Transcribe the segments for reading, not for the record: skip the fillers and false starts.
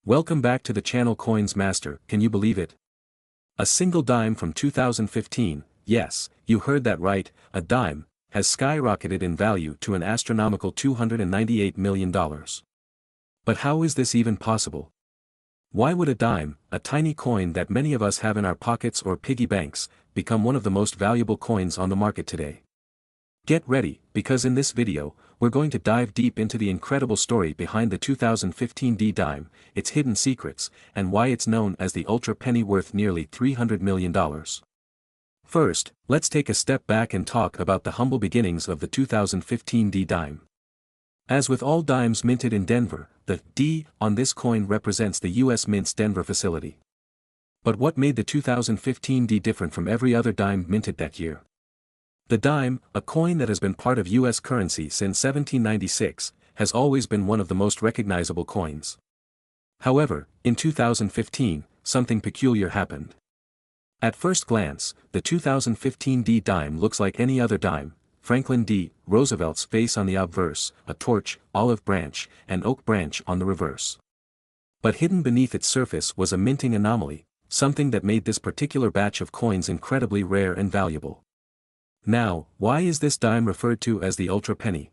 Welcome back to the channel Coins Master. Can you believe it? A single dime from 2015, yes, you heard that right, a dime, has skyrocketed in value to an astronomical $298 million. But how is this even possible? Why would a dime, a tiny coin that many of us have in our pockets or piggy banks, become one of the most valuable coins on the market today? Get ready, because in this video, we're going to dive deep into the incredible story behind the 2015 D dime, its hidden secrets, and why it's known as the ultra penny worth nearly $300 million. First, let's take a step back and talk about the humble beginnings of the 2015 D dime. As with all dimes minted in Denver, the D on this coin represents the U.S. Mint's Denver facility. But what made the 2015 D different from every other dime minted that year? The dime, a coin that has been part of U.S. currency since 1796, has always been one of the most recognizable coins. However, in 2015, something peculiar happened. At first glance, the 2015 D dime looks like any other dime: Franklin D. Roosevelt's face on the obverse, a torch, olive branch, and oak branch on the reverse. But hidden beneath its surface was a minting anomaly, something that made this particular batch of coins incredibly rare and valuable. Now, why is this dime referred to as the ultra penny?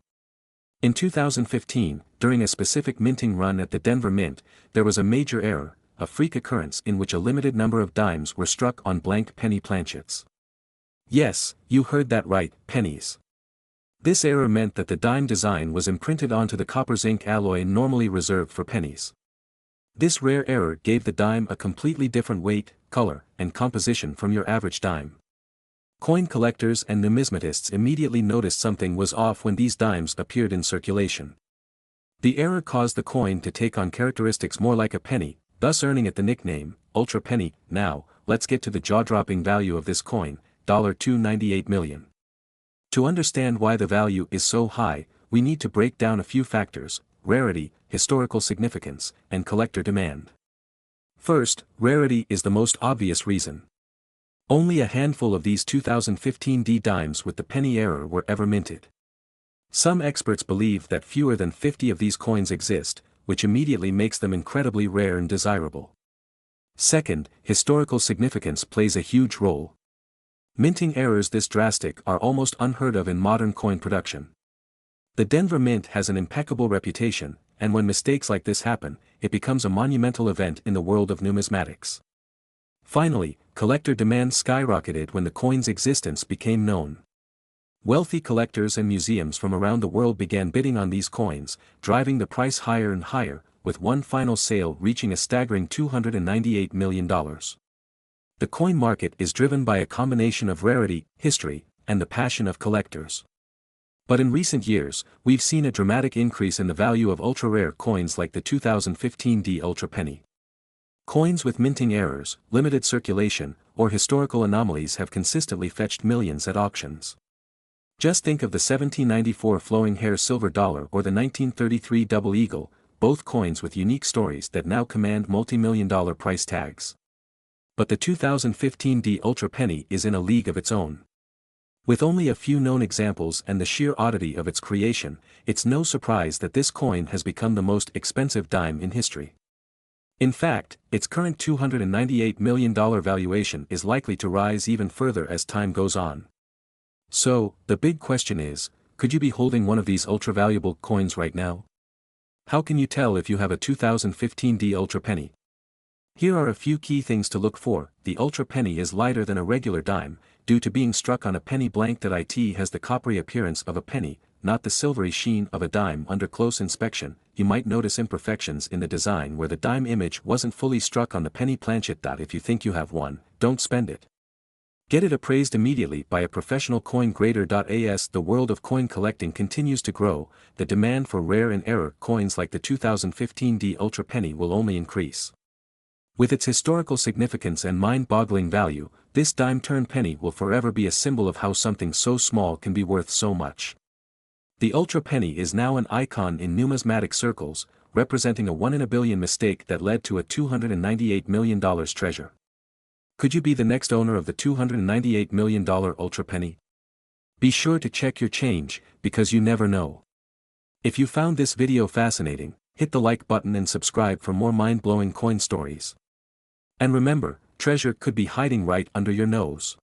In 2015, during a specific minting run at the Denver Mint, there was a major error, a freak occurrence in which a limited number of dimes were struck on blank penny planchets. Yes, you heard that right, pennies. This error meant that the dime design was imprinted onto the copper zinc alloy normally reserved for pennies. This rare error gave the dime a completely different weight, color, and composition from your average dime. Coin collectors and numismatists immediately noticed something was off when these dimes appeared in circulation. The error caused the coin to take on characteristics more like a penny, thus earning it the nickname, Ultra Penny. Now, let's get to the jaw-dropping value of this coin, $298 million. To understand why the value is so high, we need to break down a few factors: rarity, historical significance, and collector demand. First, rarity is the most obvious reason. Only a handful of these 2015 D dimes with the penny error were ever minted. Some experts believe that fewer than 50 of these coins exist, which immediately makes them incredibly rare and desirable. Second, historical significance plays a huge role. Minting errors this drastic are almost unheard of in modern coin production. The Denver Mint has an impeccable reputation, and when mistakes like this happen, it becomes a monumental event in the world of numismatics. Finally, collector demand skyrocketed when the coin's existence became known. Wealthy collectors and museums from around the world began bidding on these coins, driving the price higher and higher, with one final sale reaching a staggering $298 million. The coin market is driven by a combination of rarity, history, and the passion of collectors. But in recent years, we've seen a dramatic increase in the value of ultra-rare coins like the 2015 D Ultra Penny. Coins with minting errors, limited circulation, or historical anomalies have consistently fetched millions at auctions. Just think of the 1794 flowing hair silver dollar or the 1933 double eagle, both coins with unique stories that now command multi-million-dollar price tags. But the 2015 D Ultra Penny is in a league of its own. With only a few known examples and the sheer oddity of its creation, it's no surprise that this coin has become the most expensive dime in history. In fact, its current $298 million valuation is likely to rise even further as time goes on. So, the big question is, could you be holding one of these ultra-valuable coins right now? How can you tell if you have a 2015 D Ultra Penny? Here are a few key things to look for. The Ultra Penny is lighter than a regular dime, due to being struck on a penny blank. That it has the coppery appearance of a penny, not the silvery sheen of a dime. Under close inspection, you might notice imperfections in the design where the dime image wasn't fully struck on the penny planchet. If you think you have one, don't spend it. Get it appraised immediately by a professional coin grader. As the world of coin collecting continues to grow, the demand for rare and error coins like the 2015 D Ultra Penny will only increase. With its historical significance and mind-boggling value, this dime-turned-penny will forever be a symbol of how something so small can be worth so much. The Ultra Penny is now an icon in numismatic circles, representing a 1 in a billion mistake that led to a $298 million treasure. Could you be the next owner of the $298 million Ultra Penny? Be sure to check your change, because you never know. If you found this video fascinating, Hit the like button and subscribe for more mind-blowing coin stories. And remember, treasure could be hiding right under your nose.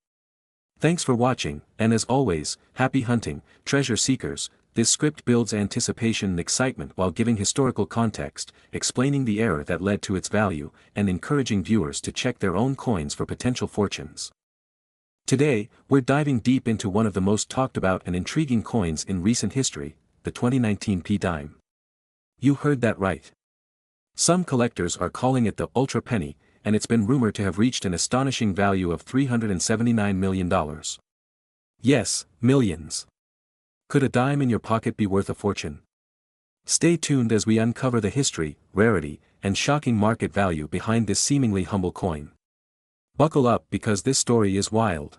Thanks for watching, and as always, happy hunting, treasure seekers. This script builds anticipation and excitement while giving historical context, explaining the era that led to its value, and encouraging viewers to check their own coins for potential fortunes. Today, we're diving deep into one of the most talked about and intriguing coins in recent history, the 2019 p-dime. You heard that right. Some collectors are calling it the ultra penny, and it's been rumored to have reached an astonishing value of $379 million. Yes, millions. Could a dime in your pocket be worth a fortune? Stay tuned as we uncover the history, rarity, and shocking market value behind this seemingly humble coin. Buckle up because this story is wild.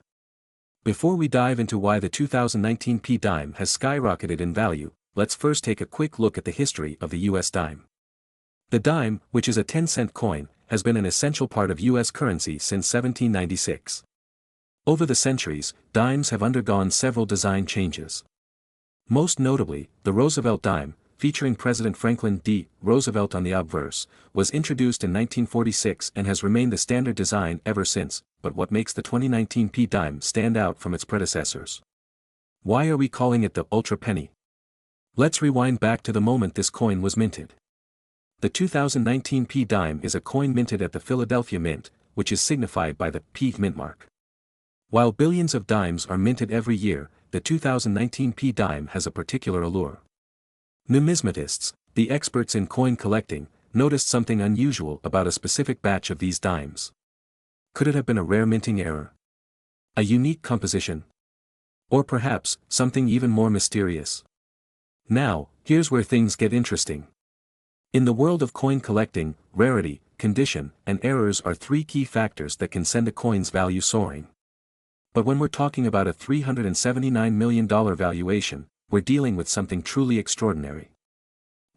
Before we dive into why the 2019 p-dime has skyrocketed in value, let's first take a quick look at the history of the US dime. The dime, which is a 10-cent coin, has been an essential part of US currency since 1796. Over the centuries, dimes have undergone several design changes. Most notably, the Roosevelt dime, featuring President Franklin D. Roosevelt on the obverse, was introduced in 1946 and has remained the standard design ever since. But what makes the 2019 p-dime stand out from its predecessors? Why are we calling it the ultra penny? Let's rewind back to the moment this coin was minted. The 2019 p-dime is a coin minted at the Philadelphia Mint, which is signified by the P mint mark. While billions of dimes are minted every year, the 2019 p-dime has a particular allure. Numismatists, the experts in coin collecting, noticed something unusual about a specific batch of these dimes. Could it have been a rare minting error? A unique composition? Or perhaps, something even more mysterious? Now, here's where things get interesting. In the world of coin collecting, rarity, condition, and errors are three key factors that can send a coin's value soaring. But when we're talking about a $379 million valuation, we're dealing with something truly extraordinary.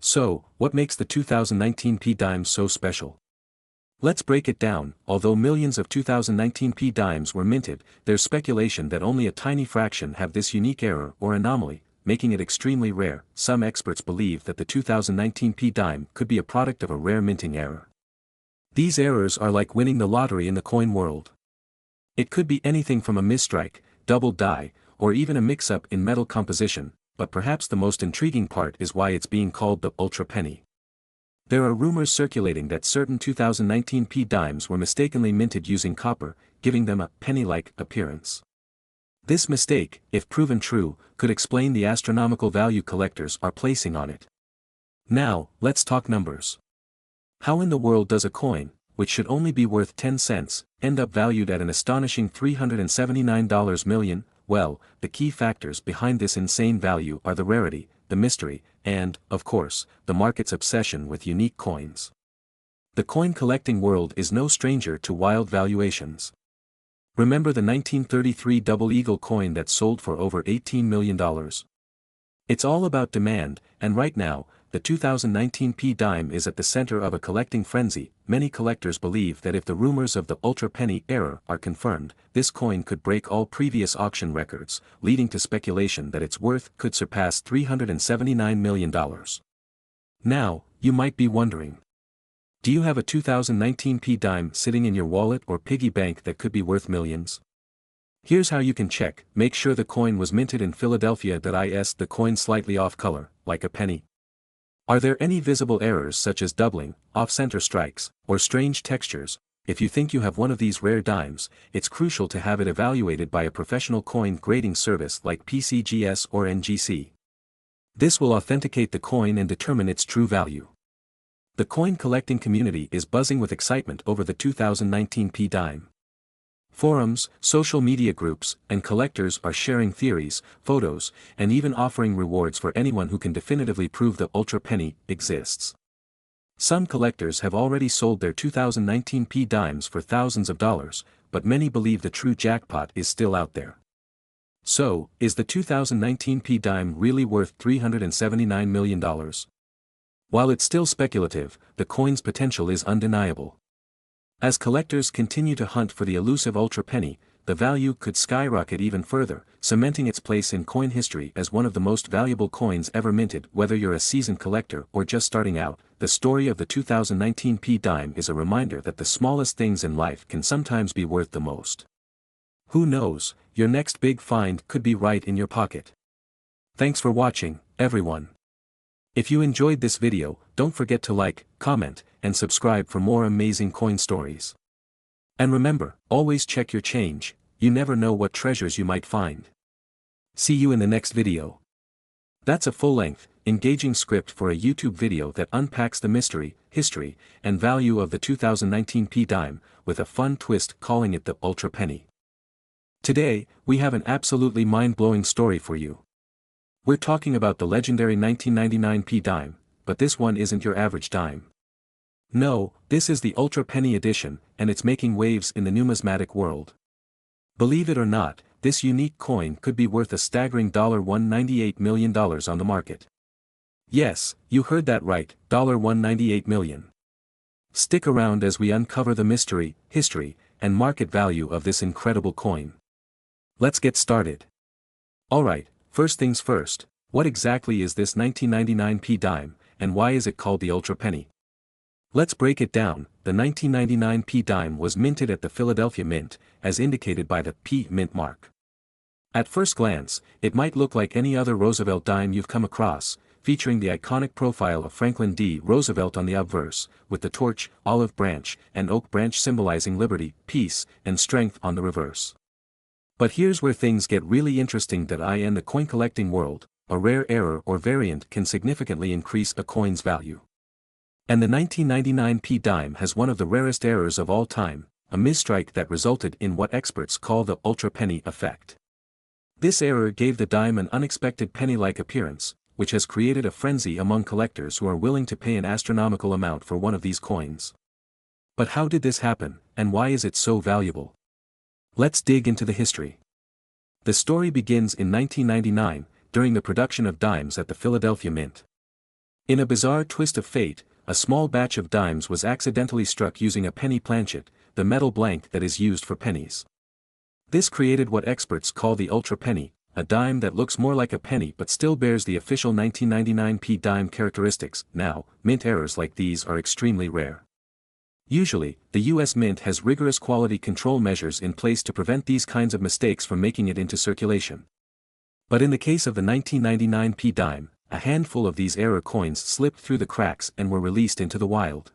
So, what makes the 2019 p-dime so special? Let's break it down. Although millions of 2019 p-dimes were minted, there's speculation that only a tiny fraction have this unique error or anomaly, making it extremely rare. Some experts believe that the 2019 p-dime could be a product of a rare minting error. These errors are like winning the lottery in the coin world. It could be anything from a misstrike, double die, or even a mix-up in metal composition, but perhaps the most intriguing part is why it's being called the ultra penny. There are rumors circulating that certain 2019 p-dimes were mistakenly minted using copper, giving them a penny-like appearance. This mistake, if proven true, could explain the astronomical value collectors are placing on it. Now, let's talk numbers. How in the world does a coin, which should only be worth 10 cents, end up valued at an astonishing $379 million? Well, the key factors behind this insane value are the rarity, the mystery, and, of course, the market's obsession with unique coins. The coin collecting world is no stranger to wild valuations. Remember the 1933 double eagle coin that sold for over $18 million? It's all about demand, and right now, the 2019 p-dime is at the center of a collecting frenzy. Many collectors believe that if the rumors of the ultra penny error are confirmed, this coin could break all previous auction records, leading to speculation that its worth could surpass $379 million. Now, you might be wondering. Do you have a 2019 p-dime sitting in your wallet or piggy bank that could be worth millions? Here's how you can check. Make sure the coin was minted in Philadelphia. Is the coin slightly off color, like a penny? Are there any visible errors such as doubling, off-center strikes, or strange textures? If you think you have one of these rare dimes, it's crucial to have it evaluated by a professional coin grading service like PCGS or NGC. This will authenticate the coin and determine its true value. The coin collecting community is buzzing with excitement over the 2019 p-dime. Forums, social media groups, and collectors are sharing theories, photos, and even offering rewards for anyone who can definitively prove the ultra penny exists. Some collectors have already sold their 2019 p-dimes for thousands of dollars, but many believe the true jackpot is still out there. So, is the 2019 p-dime really worth $379 million? While it's still speculative, the coin's potential is undeniable. As collectors continue to hunt for the elusive ultra penny, the value could skyrocket even further, cementing its place in coin history as one of the most valuable coins ever minted. Whether you're a seasoned collector or just starting out, the story of the 2019 P dime is a reminder that the smallest things in life can sometimes be worth the most. Who knows, your next big find could be right in your pocket. Thanks for watching, everyone. If you enjoyed this video, don't forget to like, comment, and subscribe for more amazing coin stories. And remember, always check your change, you never know what treasures you might find. See you in the next video. That's a full-length, engaging script for a YouTube video that unpacks the mystery, history, and value of the 2019 P dime, with a fun twist calling it the Ultra Penny. Today, we have an absolutely mind-blowing story for you. We're talking about the legendary 1999 P dime, but this one isn't your average dime. No, this is the Ultra Penny edition, and it's making waves in the numismatic world. Believe it or not, this unique coin could be worth a staggering $198 million on the market. Yes, you heard that right, $198 million. Stick around as we uncover the mystery, history, and market value of this incredible coin. Let's get started. Alright, first things first, what exactly is this 1999 P dime, and why is it called the Ultra Penny? Let's break it down. The 1999 P dime was minted at the Philadelphia Mint, as indicated by the P mint mark. At first glance, it might look like any other Roosevelt dime you've come across, featuring the iconic profile of Franklin D. Roosevelt on the obverse, with the torch, olive branch, and oak branch symbolizing liberty, peace, and strength on the reverse. But here's where things get really interesting. That in the coin collecting world, a rare error or variant can significantly increase a coin's value. And the 1999 P dime has one of the rarest errors of all time, a misstrike that resulted in what experts call the Ultra Penny effect. This error gave the dime an unexpected penny-like appearance, which has created a frenzy among collectors who are willing to pay an astronomical amount for one of these coins. But how did this happen, and why is it so valuable? Let's dig into the history. The story begins in 1999, during the production of dimes at the Philadelphia Mint. In a bizarre twist of fate, a small batch of dimes was accidentally struck using a penny planchet, the metal blank that is used for pennies. This created what experts call the Ultra Penny, a dime that looks more like a penny but still bears the official 1999 P dime characteristics. Now, mint errors like these are extremely rare. Usually, the US Mint has rigorous quality control measures in place to prevent these kinds of mistakes from making it into circulation. But in the case of the 1999 P dime, a handful of these error coins slipped through the cracks and were released into the wild.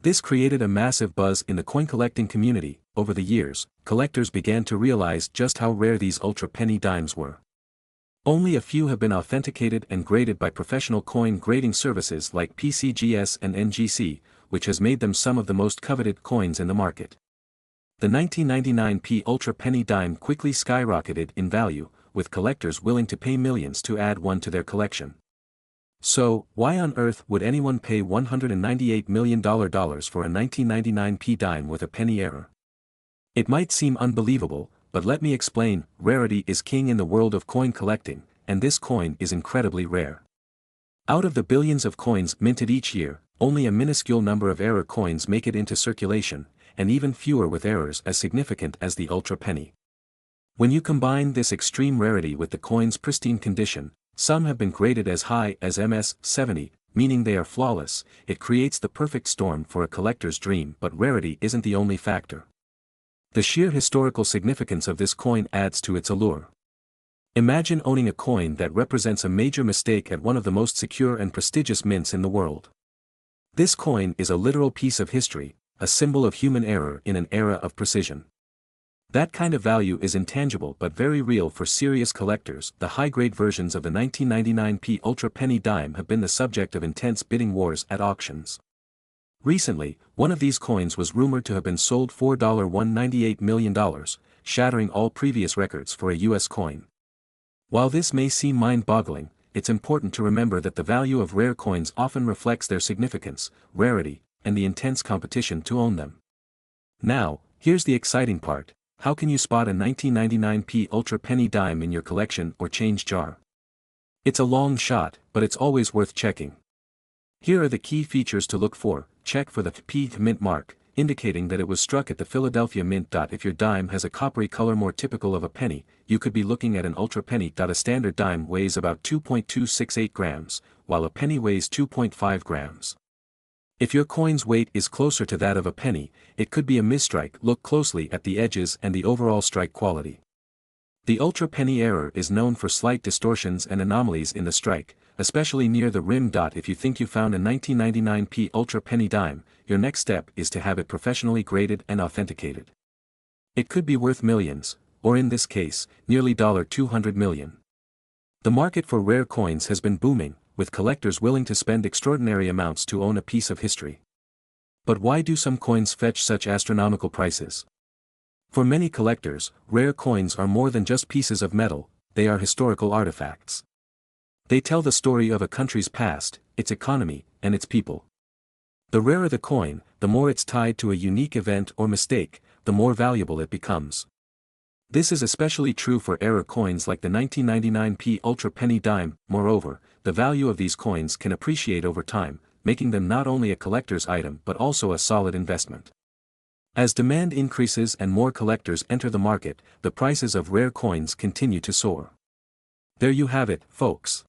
This created a massive buzz in the coin collecting community. Over the years, collectors began to realize just how rare these Ultra Penny dimes were. Only a few have been authenticated and graded by professional coin grading services like PCGS and NGC, which has made them some of the most coveted coins in the market. The 1999 P Ultra Penny dime quickly skyrocketed in value, with collectors willing to pay millions to add one to their collection. So, why on earth would anyone pay $198 million for a 1999 P dime with a penny error? It might seem unbelievable, but let me explain. Rarity is king in the world of coin collecting, and this coin is incredibly rare. Out of the billions of coins minted each year, only a minuscule number of error coins make it into circulation, and even fewer with errors as significant as the Ultra Penny. When you combine this extreme rarity with the coin's pristine condition, some have been graded as high as MS 70, meaning they are flawless. It creates the perfect storm for a collector's dream. But rarity isn't the only factor. The sheer historical significance of this coin adds to its allure. Imagine owning a coin that represents a major mistake at one of the most secure and prestigious mints in the world. This coin is a literal piece of history, a symbol of human error in an era of precision. That kind of value is intangible but very real for serious collectors. The high-grade versions of the 1999 P Ultra Penny dime have been the subject of intense bidding wars at auctions. Recently, one of these coins was rumored to have been sold for $198 million, shattering all previous records for a US coin. While this may seem mind-boggling, it's important to remember that the value of rare coins often reflects their significance, rarity, and the intense competition to own them. Now, here's the exciting part. How can you spot a 1999 P Ultra Penny dime in your collection or change jar? It's a long shot, but it's always worth checking. Here are the key features to look for. Check for the P mint mark. indicating that it was struck at the Philadelphia Mint. If your dime has a coppery color more typical of a penny, you could be looking at an ultra penny. A standard dime weighs about 2.268 grams, while a penny weighs 2.5 grams. If your coin's weight is closer to that of a penny, it could be a misstrike. Look closely at the edges and the overall strike quality. The ultra penny error is known for slight distortions and anomalies in the strike, especially near the rim. If you think you found a 1999p ultra penny dime, your next step is to have it professionally graded and authenticated. It could be worth millions, or in this case, nearly $200 million. The market for rare coins has been booming, with collectors willing to spend extraordinary amounts to own a piece of history. But why do some coins fetch such astronomical prices? For many collectors, rare coins are more than just pieces of metal, they are historical artifacts. They tell the story of a country's past, its economy, and its people. The rarer the coin, the more it's tied to a unique event or mistake, the more valuable it becomes. This is especially true for error coins like the 1999p ultra penny dime. Moreover, the value of these coins can appreciate over time, making them not only a collector's item but also a solid investment. As demand increases and more collectors enter the market, the prices of rare coins continue to soar. There you have it, folks.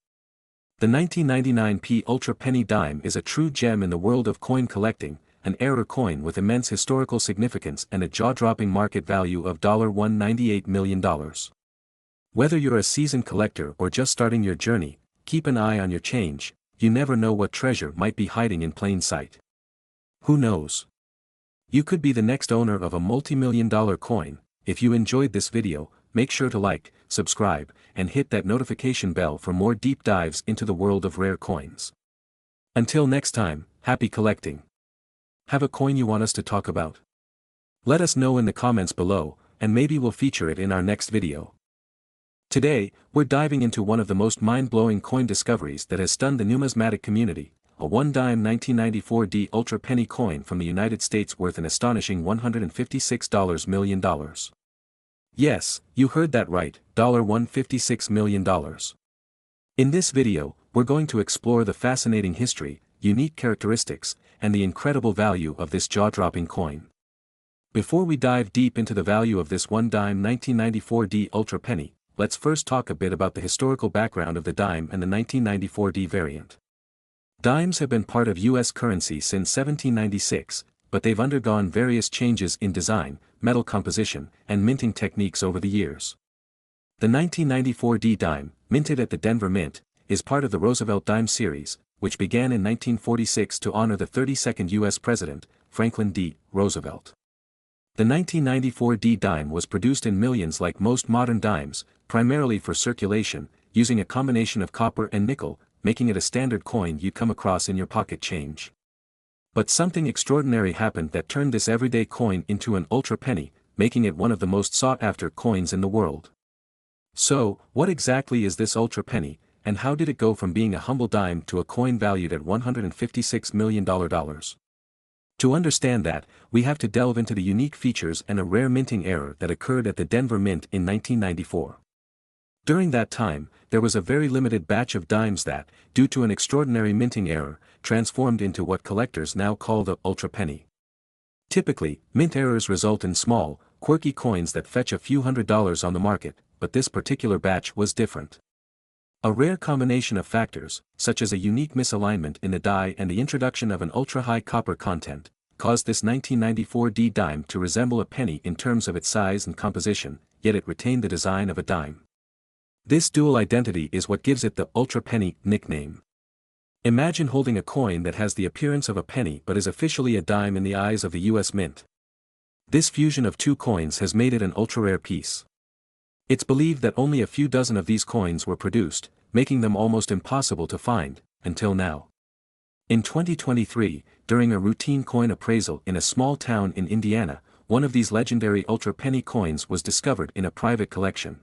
The 1999p ultra penny dime is a true gem in the world of coin collecting, an error coin with immense historical significance and a jaw-dropping market value of $198 million. Whether you're a seasoned collector or just starting your journey, keep an eye on your change. You never know what treasure might be hiding in plain sight. Who knows? You could be the next owner of a multi-million-dollar coin. If you enjoyed this video, make sure to like, subscribe, and hit that notification bell for more deep dives into the world of rare coins. Until next time, happy collecting. Have a coin you want us to talk about? Let us know in the comments below, and maybe we'll feature it in our next video. Today, we're diving into one of the most mind-blowing coin discoveries that has stunned the numismatic community, a one-dime 1994D ultra penny coin from the United States worth an astonishing $156 million. Yes, you heard that right, $156 million. In this video, we're going to explore the fascinating history, unique characteristics, and the incredible value of this jaw-dropping coin. Before we dive deep into the value of this one-dime 1994D ultra penny, let's first talk a bit about the historical background of the dime and the 1994D variant. Dimes have been part of U.S. currency since 1796, but they've undergone various changes in design, metal composition, and minting techniques over the years. The 1994D dime, minted at the Denver Mint, is part of the Roosevelt dime series, which began in 1946 to honor the 32nd U.S. President, Franklin D. Roosevelt. The 1994D dime was produced in millions like most modern dimes, primarily for circulation, using a combination of copper and nickel, making it a standard coin you'd come across in your pocket change. But something extraordinary happened that turned this everyday coin into an ultra penny, making it one of the most sought-after coins in the world. So, what exactly is this ultra penny, and how did it go from being a humble dime to a coin valued at $156 million? To understand that, we have to delve into the unique features and a rare minting error that occurred at the Denver Mint in 1994. During that time, there was a very limited batch of dimes that, due to an extraordinary minting error, transformed into what collectors now call the ultra penny. Typically, mint errors result in small, quirky coins that fetch a few $100s on the market, but this particular batch was different. A rare combination of factors, such as a unique misalignment in the die and the introduction of an ultra-high copper content, caused this 1994D dime to resemble a penny in terms of its size and composition, yet it retained the design of a dime. This dual identity is what gives it the ultra penny nickname. Imagine holding a coin that has the appearance of a penny but is officially a dime in the eyes of the U.S. Mint. This fusion of two coins has made it an ultra-rare piece. It's believed that only a few dozen of these coins were produced, making them almost impossible to find, until now. In 2023, during a routine coin appraisal in a small town in Indiana, one of these legendary ultra penny coins was discovered in a private collection.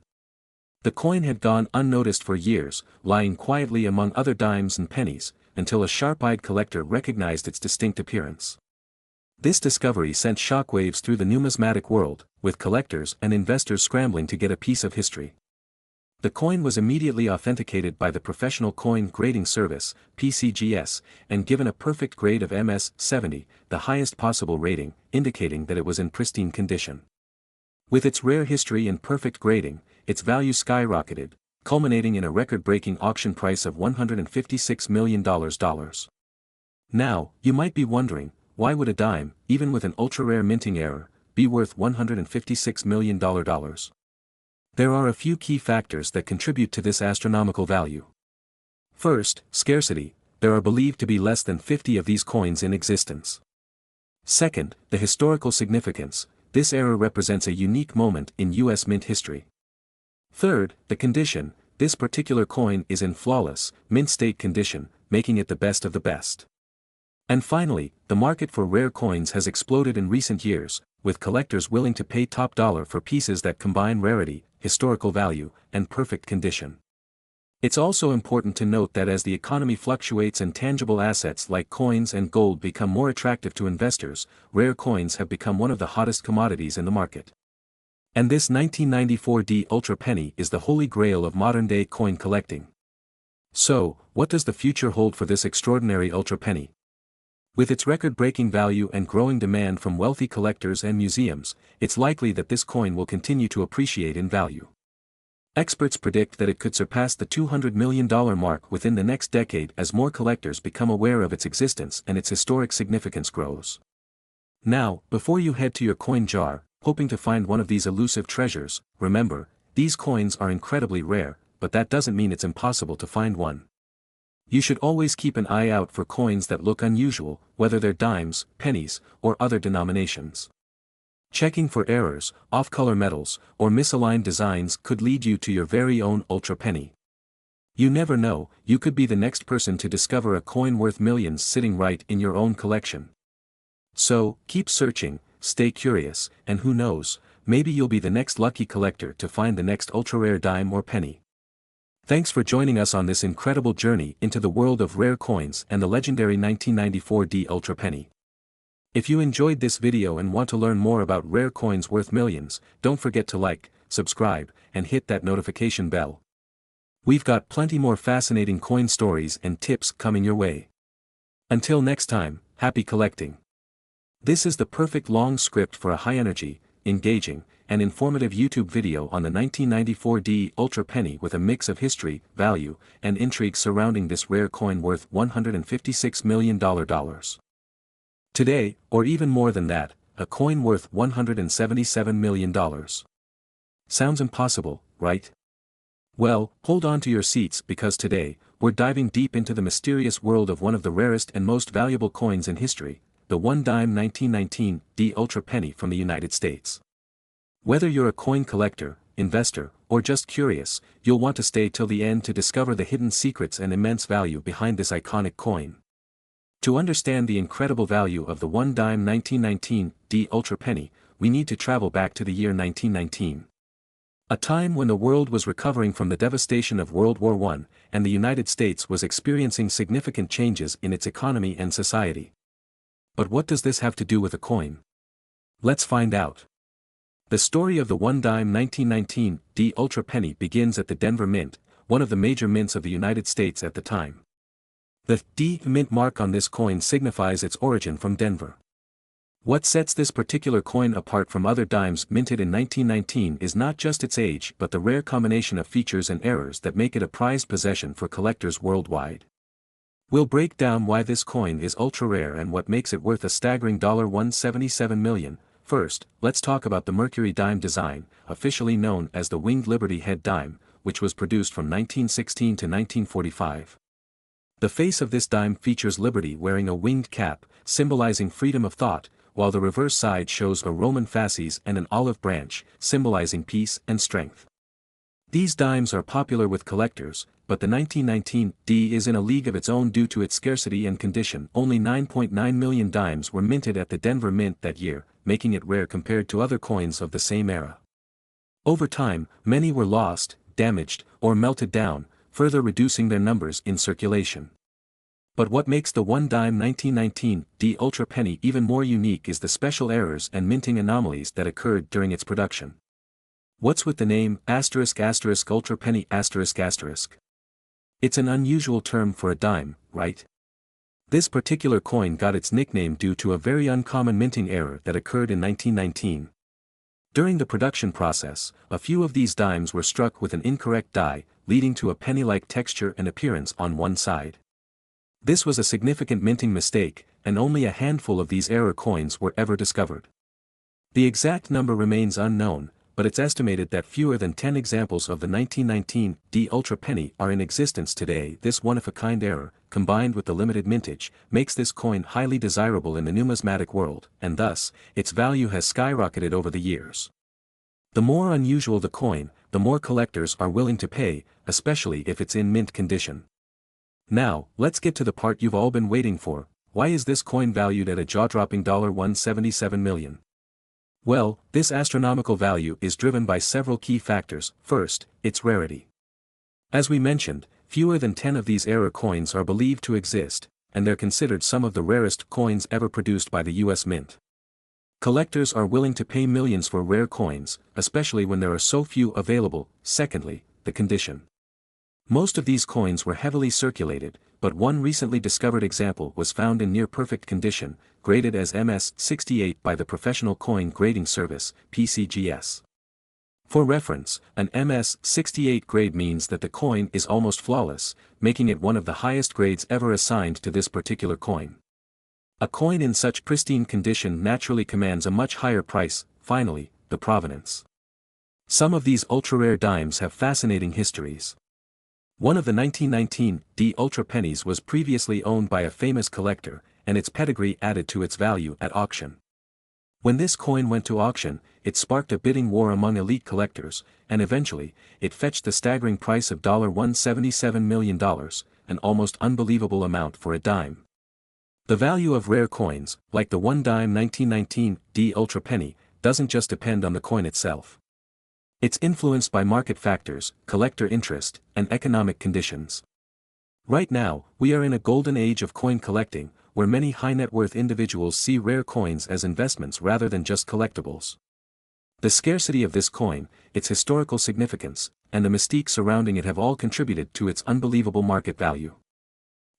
The coin had gone unnoticed for years, lying quietly among other dimes and pennies, until a sharp-eyed collector recognized its distinct appearance. This discovery sent shockwaves through the numismatic world, with collectors and investors scrambling to get a piece of history. The coin was immediately authenticated by the Professional Coin Grading Service, PCGS, and given a perfect grade of MS-70, the highest possible rating, indicating that it was in pristine condition. With its rare history and perfect grading, its value skyrocketed, culminating in a record-breaking auction price of $156 million. Now, you might be wondering, why would a dime, even with an ultra-rare minting error, be worth $156 million? There are a few key factors that contribute to this astronomical value. First, scarcity. There are believed to be less than 50 of these coins in existence. Second, the historical significance. This era represents a unique moment in U.S. mint history. Third, the condition. This particular coin is in flawless, mint state condition, making it the best of the best. And finally, the market for rare coins has exploded in recent years, with collectors willing to pay top dollar for pieces that combine rarity, historical value, and perfect condition. It's also important to note that as the economy fluctuates and tangible assets like coins and gold become more attractive to investors, rare coins have become one of the hottest commodities in the market. And this 1994 D Ultra Penny is the holy grail of modern-day coin collecting. So, what does the future hold for this extraordinary Ultra Penny? With its record-breaking value and growing demand from wealthy collectors and museums, it's likely that this coin will continue to appreciate in value. Experts predict that it could surpass the $200 million mark within the next decade as more collectors become aware of its existence and its historic significance grows. Now, before you head to your coin jar, hoping to find one of these elusive treasures, remember, these coins are incredibly rare, but that doesn't mean it's impossible to find one. You should always keep an eye out for coins that look unusual, whether they're dimes, pennies, or other denominations. Checking for errors, off-color metals, or misaligned designs could lead you to your very own Ultra Penny. You never know, you could be the next person to discover a coin worth millions sitting right in your own collection. So, keep searching, stay curious, and who knows, maybe you'll be the next lucky collector to find the next ultra-rare dime or penny. Thanks for joining us on this incredible journey into the world of rare coins and the legendary 1994 D Ultra Penny. If you enjoyed this video and want to learn more about rare coins worth millions, don't forget to like, subscribe, and hit that notification bell. We've got plenty more fascinating coin stories and tips coming your way. Until next time, happy collecting. This is the perfect long script for a high-energy, engaging, and informative YouTube video on the 1994 D Ultra Penny with a mix of history, value, and intrigue surrounding this rare coin worth $156 million. Today, or even more than that, a coin worth $177 million. Sounds impossible, right? Well, hold on to your seats because today, we're diving deep into the mysterious world of one of the rarest and most valuable coins in history, the one-dime 1919 D Ultra Penny from the United States. Whether you're a coin collector, investor, or just curious, you'll want to stay till the end to discover the hidden secrets and immense value behind this iconic coin. To understand the incredible value of the one-dime 1919 D Ultra Penny, we need to travel back to the year 1919. A time when the world was recovering from the devastation of World War I, and the United States was experiencing significant changes in its economy and society. But what does this have to do with a coin? Let's find out. The story of the one-dime 1919 D Ultra Penny begins at the Denver Mint, one of the major mints of the United States at the time. The D mint mark on this coin signifies its origin from Denver. What sets this particular coin apart from other dimes minted in 1919 is not just its age but the rare combination of features and errors that make it a prized possession for collectors worldwide. We'll break down why this coin is ultra-rare and what makes it worth a staggering $177 million. First, let's talk about the Mercury dime design, officially known as the Winged Liberty Head dime, which was produced from 1916 to 1945. The face of this dime features Liberty wearing a winged cap, symbolizing freedom of thought, while the reverse side shows a Roman fasces and an olive branch, symbolizing peace and strength. These dimes are popular with collectors, but the 1919 D is in a league of its own due to its scarcity and condition. Only 9.9 million dimes were minted at the Denver Mint that year, making it rare compared to other coins of the same era. Over time, many were lost, damaged, or melted down, further reducing their numbers in circulation. But what makes the one-dime 1919 D Ultra Penny even more unique is the special errors and minting anomalies that occurred during its production. What's with the name ultra penny asterisk? It's an unusual term for a dime, right? This particular coin got its nickname due to a very uncommon minting error that occurred in 1919. During the production process, a few of these dimes were struck with an incorrect die, leading to a penny-like texture and appearance on one side. This was a significant minting mistake, and only a handful of these error coins were ever discovered. The exact number remains unknown, but it's estimated that fewer than 10 examples of the 1919 D Ultra Penny are in existence today. This one-of-a-kind error, combined with the limited mintage, makes this coin highly desirable in the numismatic world, and thus, its value has skyrocketed over the years. The more unusual the coin, the more collectors are willing to pay, especially if it's in mint condition. Now, let's get to the part you've all been waiting for. Why is this coin valued at a jaw-dropping $177 million? Well, this astronomical value is driven by several key factors. First, its rarity. As we mentioned, fewer than 10 of these error coins are believed to exist, and they're considered some of the rarest coins ever produced by the US Mint. Collectors are willing to pay millions for rare coins, especially when there are so few available. Secondly, the condition. Most of these coins were heavily circulated, but one recently discovered example was found in near-perfect condition, graded as MS-68 by the Professional Coin Grading Service, PCGS. For reference, an MS-68 grade means that the coin is almost flawless, making it one of the highest grades ever assigned to this particular coin. A coin in such pristine condition naturally commands a much higher price. Finally, the provenance. Some of these ultra-rare dimes have fascinating histories. One of the 1919 D Ultra pennies was previously owned by a famous collector, and its pedigree added to its value at auction. When this coin went to auction, it sparked a bidding war among elite collectors, and eventually, it fetched the staggering price of $177 million, an almost unbelievable amount for a dime. The value of rare coins, like the one-dime 1919 D Ultra penny, doesn't just depend on the coin itself. It's influenced by market factors, collector interest, and economic conditions. Right now, we are in a golden age of coin collecting, where many high-net-worth individuals see rare coins as investments rather than just collectibles. The scarcity of this coin, its historical significance, and the mystique surrounding it have all contributed to its unbelievable market value.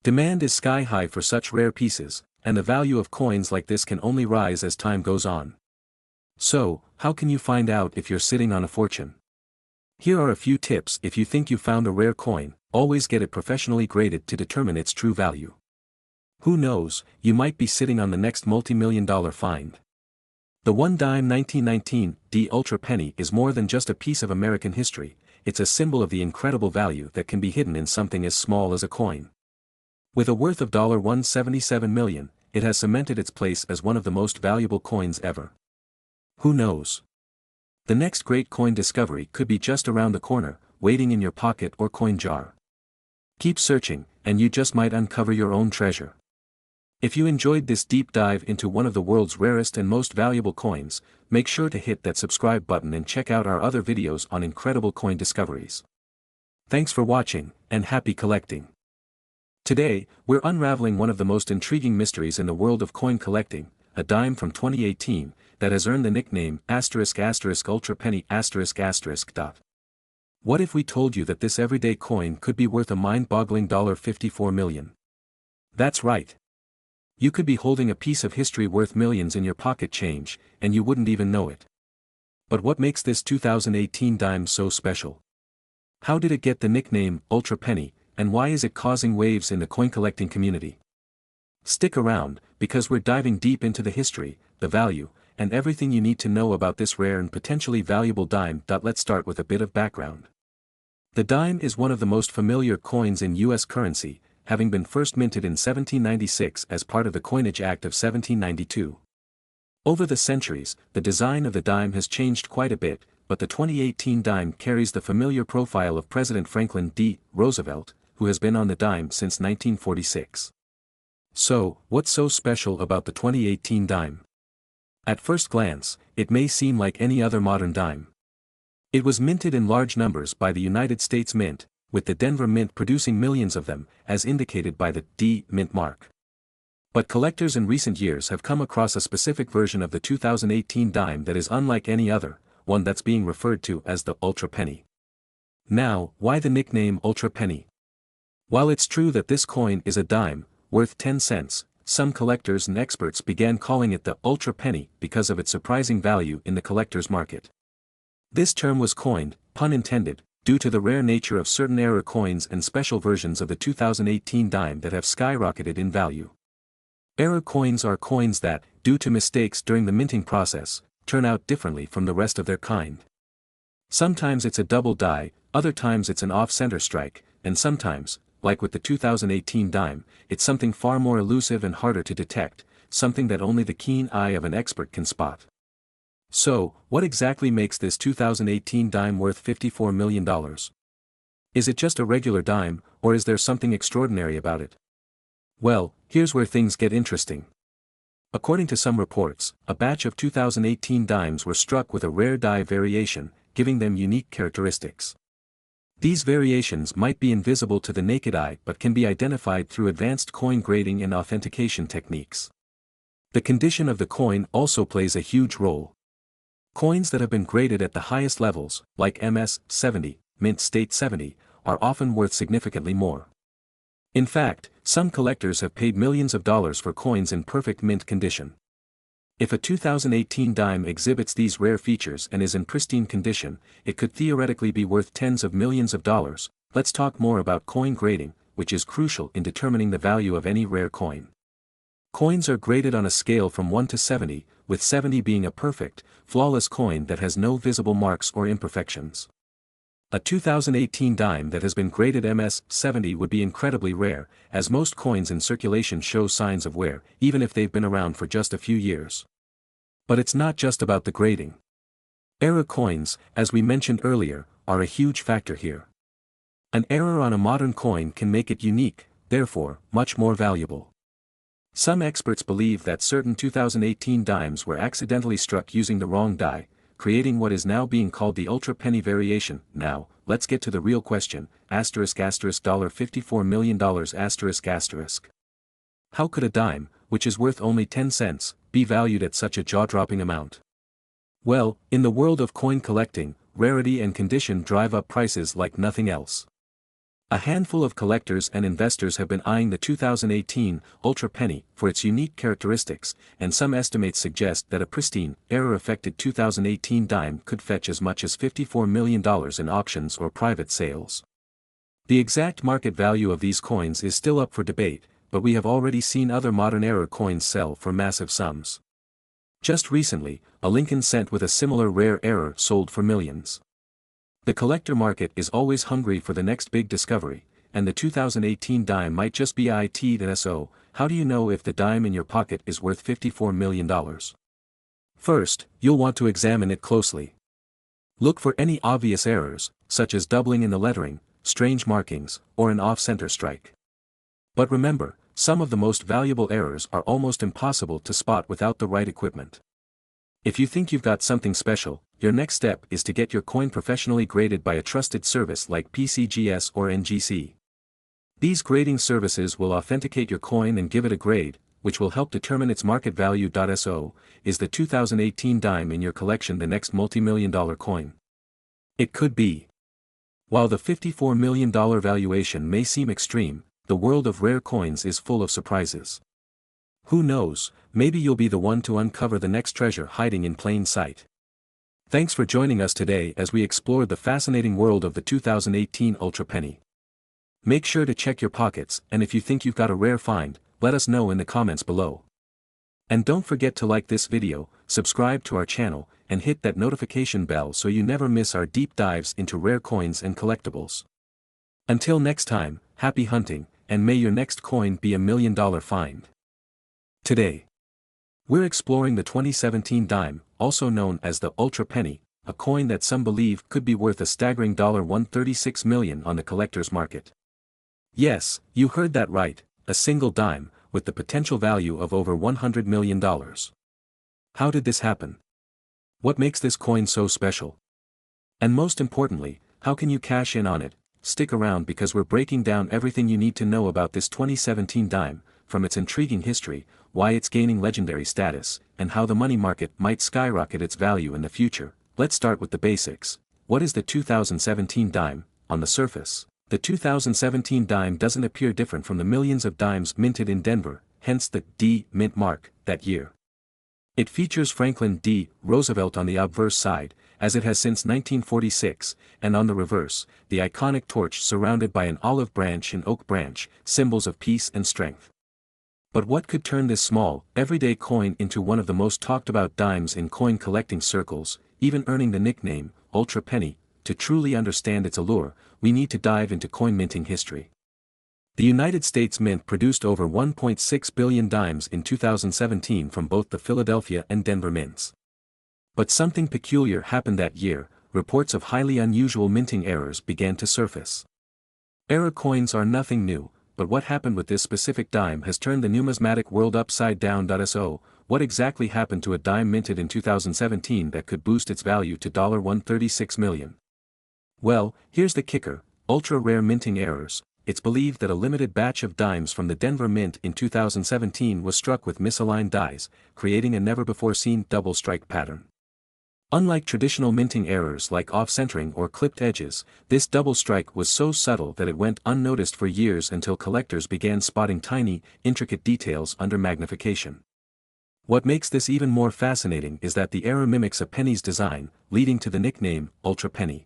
Demand is sky-high for such rare pieces, and the value of coins like this can only rise as time goes on. So, how can you find out if you're sitting on a fortune? Here are a few tips. If you think you found a rare coin, always get it professionally graded to determine its true value. Who knows, you might be sitting on the next multi-million-dollar find. The one-dime 1919 D Ultra penny is more than just a piece of American history, it's a symbol of the incredible value that can be hidden in something as small as a coin. With a worth of $177 million, it has cemented its place as one of the most valuable coins ever. Who knows? The next great coin discovery could be just around the corner, waiting in your pocket or coin jar. Keep searching, and you just might uncover your own treasure. If you enjoyed this deep dive into one of the world's rarest and most valuable coins, make sure to hit that subscribe button and check out our other videos on incredible coin discoveries. Thanks for watching, and happy collecting. Today, we're unraveling one of the most intriguing mysteries in the world of coin collecting, a dime from 2018, that has earned the nickname **ultra penny**. What if we told you that this everyday coin could be worth a mind-boggling $54 million? That's right. You could be holding a piece of history worth millions in your pocket change, and you wouldn't even know it. But what makes this 2018 dime so special? How did it get the nickname Ultra Penny, and why is it causing waves in the coin collecting community? Stick around, because we're diving deep into the history, the value, and everything you need to know about this rare and potentially valuable dime. Let's start with a bit of background. The dime is one of the most familiar coins in U.S. currency, having been first minted in 1796 as part of the Coinage Act of 1792. Over the centuries, the design of the dime has changed quite a bit, but the 2018 dime carries the familiar profile of President Franklin D. Roosevelt, who has been on the dime since 1946. So, what's so special about the 2018 dime? At first glance, it may seem like any other modern dime. It was minted in large numbers by the United States Mint, with the Denver Mint producing millions of them, as indicated by the D Mint mark. But collectors in recent years have come across a specific version of the 2018 dime that is unlike any other, one that's being referred to as the ultra penny. Now, why the nickname ultra penny? While it's true that this coin is a dime, worth 10 cents, some collectors and experts began calling it the ultra penny because of its surprising value in the collector's market. This term was coined, pun intended, due to the rare nature of certain error coins and special versions of the 2018 dime that have skyrocketed in value. Error coins are coins that, due to mistakes during the minting process, turn out differently from the rest of their kind. Sometimes it's a double die, other times it's an off-center strike, and sometimes, like with the 2018 dime, it's something far more elusive and harder to detect, something that only the keen eye of an expert can spot. So, what exactly makes this 2018 dime worth $54 million? Is it just a regular dime, or is there something extraordinary about it? Well, here's where things get interesting. According to some reports, a batch of 2018 dimes were struck with a rare die variation, giving them unique characteristics. These variations might be invisible to the naked eye but can be identified through advanced coin grading and authentication techniques. The condition of the coin also plays a huge role. Coins that have been graded at the highest levels, like MS 70, Mint State 70, are often worth significantly more. In fact, some collectors have paid millions of dollars for coins in perfect mint condition. If a 2018 dime exhibits these rare features and is in pristine condition, it could theoretically be worth tens of millions of dollars. Let's talk more about coin grading, which is crucial in determining the value of any rare coin. Coins are graded on a scale from 1 to 70, with 70 being a perfect, flawless coin that has no visible marks or imperfections. A 2018 dime that has been graded MS 70 would be incredibly rare, as most coins in circulation show signs of wear, even if they've been around for just a few years. But it's not just about the grading. Error coins, as we mentioned earlier, are a huge factor here. An error on a modern coin can make it unique, therefore, much more valuable. Some experts believe that certain 2018 dimes were accidentally struck using the wrong die, creating what is now being called the ultra penny variation. Now, let's get to the real question, $54 million ***. How could a dime, which is worth only 10 cents, be valued at such a jaw-dropping amount? Well, in the world of coin collecting, rarity and condition drive up prices like nothing else. A handful of collectors and investors have been eyeing the 2018 ultra penny for its unique characteristics, and some estimates suggest that a pristine, error-affected 2018 dime could fetch as much as $54 million in auctions or private sales. The exact market value of these coins is still up for debate, but we have already seen other modern error coins sell for massive sums. Just recently, a Lincoln cent with a similar rare error sold for millions. The collector market is always hungry for the next big discovery, and the 2018 dime might just be it. So, how do you know if the dime in your pocket is worth $54 million? First, you'll want to examine it closely. Look for any obvious errors, such as doubling in the lettering, strange markings, or an off-center strike. But remember, some of the most valuable errors are almost impossible to spot without the right equipment. If you think you've got something special, your next step is to get your coin professionally graded by a trusted service like PCGS or NGC. These grading services will authenticate your coin and give it a grade, which will help determine its market value. So, is the 2018 dime in your collection the next multi-million-dollar coin? It could be. While the $54 million valuation may seem extreme, the world of rare coins is full of surprises. Who knows, maybe you'll be the one to uncover the next treasure hiding in plain sight. Thanks for joining us today as we explored the fascinating world of the 2018 Ultra Penny. Make sure to check your pockets, and if you think you've got a rare find, let us know in the comments below. And don't forget to like this video, subscribe to our channel, and hit that notification bell so you never miss our deep dives into rare coins and collectibles. Until next time, happy hunting, and may your next coin be $1 million find. Today, we're exploring the 2017 dime, also known as the Ultra Penny, a coin that some believe could be worth a staggering $136 million on the collector's market. Yes, you heard that right, a single dime, with the potential value of over $100 million. How did this happen? What makes this coin so special? And most importantly, how can you cash in on it? Stick around because we're breaking down everything you need to know about this 2017 dime, from its intriguing history, why it's gaining legendary status, and how the money market might skyrocket its value in the future. let's start with the basics. What is the 2017 dime? On the surface, the 2017 dime doesn't appear different from the millions of dimes minted in Denver, hence the D mint mark that year. It features Franklin D. Roosevelt on the obverse side, as it has since 1946, and on the reverse, the iconic torch surrounded by an olive branch and oak branch, symbols of peace and strength. But what could turn this small, everyday coin into one of the most talked about dimes in coin collecting circles, even earning the nickname, Ultra Penny? To truly understand its allure, we need to dive into coin minting history. The United States Mint produced over 1.6 billion dimes in 2017 from both the Philadelphia and Denver mints. But something peculiar happened that year. Reports of highly unusual minting errors began to surface. Error coins are nothing new, but what happened with this specific dime has turned the numismatic world upside down. So, what exactly happened to a dime minted in 2017 that could boost its value to $136 million? Well, here's the kicker: ultra-rare minting errors. It's believed that a limited batch of dimes from the Denver Mint in 2017 was struck with misaligned dies, creating a never-before-seen double strike pattern. Unlike traditional minting errors like off-centering or clipped edges, this double strike was so subtle that it went unnoticed for years until collectors began spotting tiny, intricate details under magnification. What makes this even more fascinating is that the error mimics a penny's design, leading to the nickname, Ultra Penny.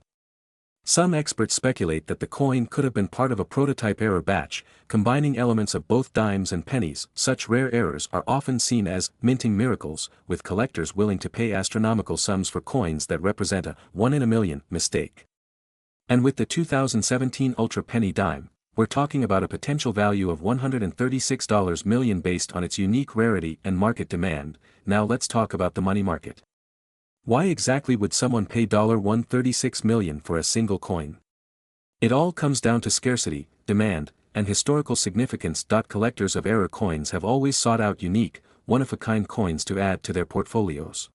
Some experts speculate that the coin could have been part of a prototype error batch, combining elements of both dimes and pennies. Such rare errors are often seen as minting miracles, with collectors willing to pay astronomical sums for coins that represent a one-in-a-million mistake. And with the 2017 Ultra Penny dime, we're talking about a potential value of $136 million based on its unique rarity and market demand. Now let's talk about the money market. Why exactly would someone pay $136 million for a single coin? It all comes down to scarcity, demand, and historical significance. Collectors of error coins have always sought out unique, one-of-a-kind coins to add to their portfolios.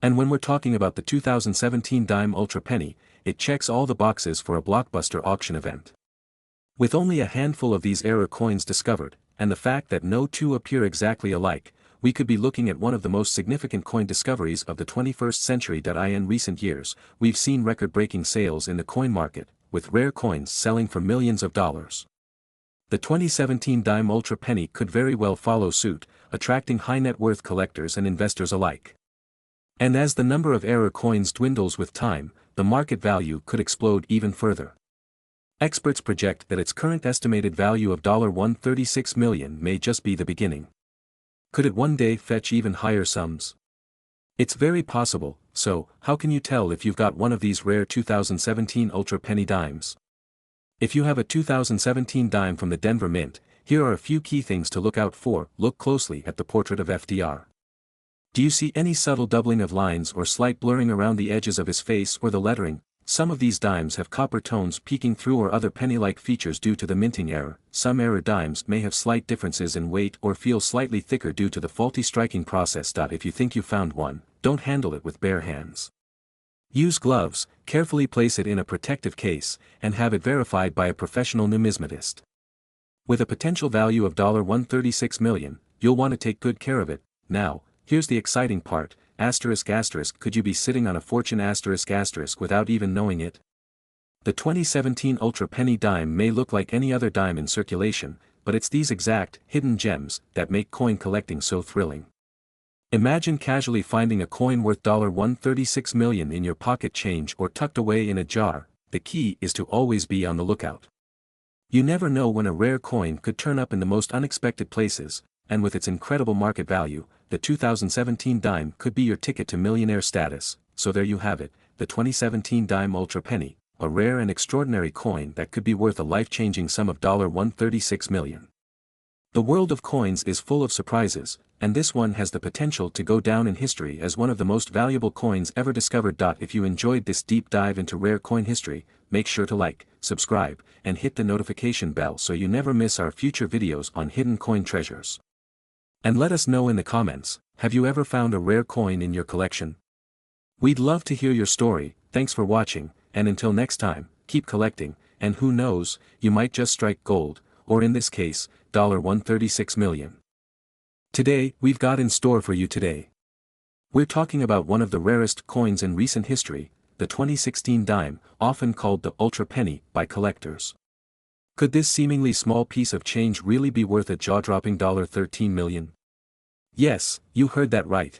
And when we're talking about the 2017 dime Ultra Penny, it checks all the boxes for a blockbuster auction event. With only a handful of these error coins discovered, and the fact that no two appear exactly alike, we could be looking at one of the most significant coin discoveries of the 21st century. In recent years, we've seen record-breaking sales in the coin market, with rare coins selling for millions of dollars. The 2017 dime Ultra Penny could very well follow suit, attracting high-net-worth collectors and investors alike. And as the number of error coins dwindles with time, the market value could explode even further. Experts project that its current estimated value of $136 million may just be the beginning. Could it one day fetch even higher sums? It's very possible. So, how can you tell if you've got one of these rare 2017 Ultra Penny dimes? If you have a 2017 dime from the Denver Mint, here are a few key things to look out for. Look closely at the portrait of FDR. Do you see any subtle doubling of lines or slight blurring around the edges of his face or the lettering? Some of these dimes have copper tones peeking through or other penny-like features due to the minting error. Some error dimes may have slight differences in weight or feel slightly thicker due to the faulty striking process. If you think you found one, don't handle it with bare hands. Use gloves, carefully place it in a protective case, and have it verified by a professional numismatist. With a potential value of $136 million, you'll want to take good care of it. Now, here's the exciting part. Could you be sitting on a fortune without even knowing it? The 2017 Ultra Penny dime may look like any other dime in circulation, but it's these exact, hidden gems, that make coin collecting so thrilling. Imagine casually finding a coin worth $136 million in your pocket change or tucked away in a jar. The key is to always be on the lookout. You never know when a rare coin could turn up in the most unexpected places, and with its incredible market value, the 2017 dime could be your ticket to millionaire status. So there you have it, the 2017 dime Ultra Penny, a rare and extraordinary coin that could be worth a life-changing sum of $136 million. The world of coins is full of surprises, and this one has the potential to go down in history as one of the most valuable coins ever discovered. If you enjoyed this deep dive into rare coin history, make sure to like, subscribe, and hit the notification bell so you never miss our future videos on hidden coin treasures. And let us know in the comments, have you ever found a rare coin in your collection? We'd love to hear your story. Thanks for watching, and until next time, keep collecting, and who knows, you might just strike gold, or in this case, $136 million. Today, we've got in store for you today. We're talking about one of the rarest coins in recent history, the 2016 dime, often called the ultra penny by collectors. Could this seemingly small piece of change really be worth a jaw-dropping $13 million? Yes, you heard that right.